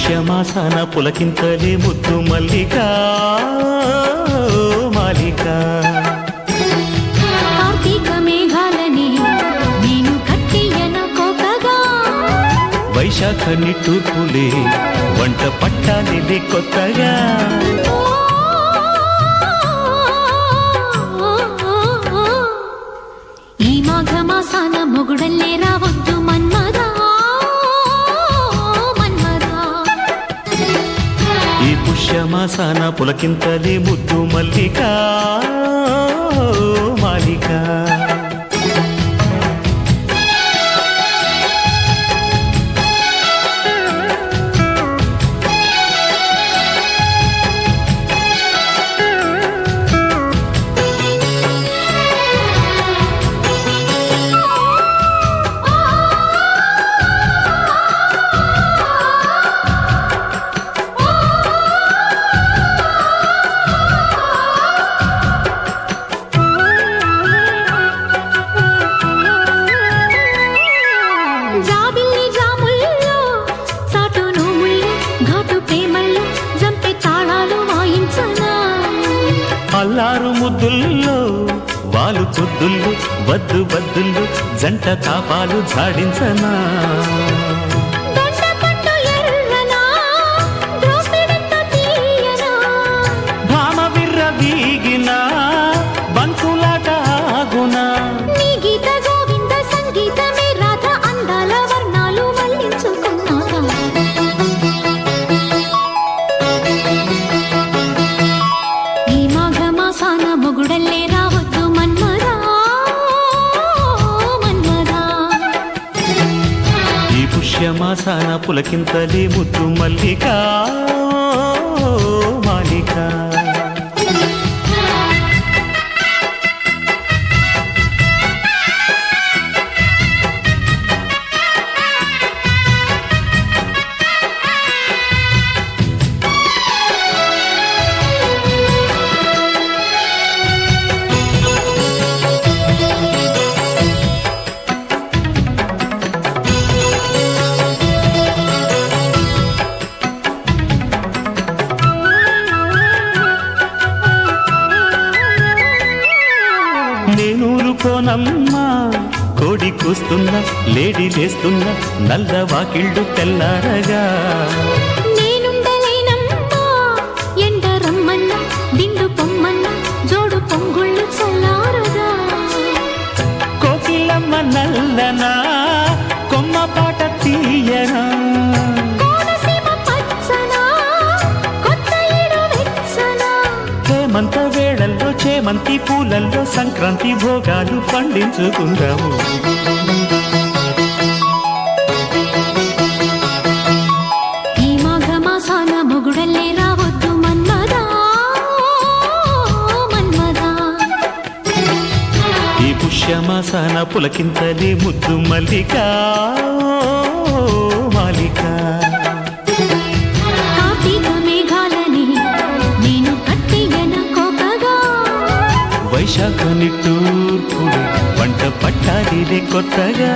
పుష్యమాసాన పులకింతలే ముద్దు మల్లిక మాలిక కార్తీక మేఘాలని నేను కట్టియన కోకగా వైశాఖ నిట్టూర్పులే వంట పట్టాలిలే కొత్తగా ఈ మాఘమాసాన మొగుడల్లే రావద్దు మన్మదా మన్మదా ఈ పుష్యమాసాన పులకింతలే ముద్దు మల్లిక మాలిక అల్లారు ముద్దుల్లో వాలు పొద్దుళ్ళు వద్దు వద్దుళ్ళు జంట తాపాలు జాడించనా భామ విర్ర వీగిన బంకులాట ఆగునా మొగుడల్లే రావద్దు మన్మదా మన్మదా ఈ పుష్యమాసాన పులకింతలే ముద్దు మల్లిక మాలిక నేనూరుకోనమ్మా కోడి కూస్తున్నా లేడీ లేస్తున్నా నల్ల వాకిళ్ళు తెల్లారగా నేనుండలేనమ్మా ఎండ రమ్మన్న దిండు పొమ్మన్న జోడు పొంగుళ్ళు చల్లారగా కోకిలమ్మ నల్లనా కొమ్మ పాట తీయనా హేమంత వేళల్లో చేమంతి పూలల్లో సంక్రాంతి భోగాలు పండించుకుందాము ఈ మాఘమాసాన మొగుడల్లే రావద్దు మన్మదా మన్మదా ఈ పుష్యమాసాన పులకింతలే ముద్దు మల్లిక మాలిక వైశాఖ నిట్టూర్పులు వంట పట్టాలిలే కొత్తగా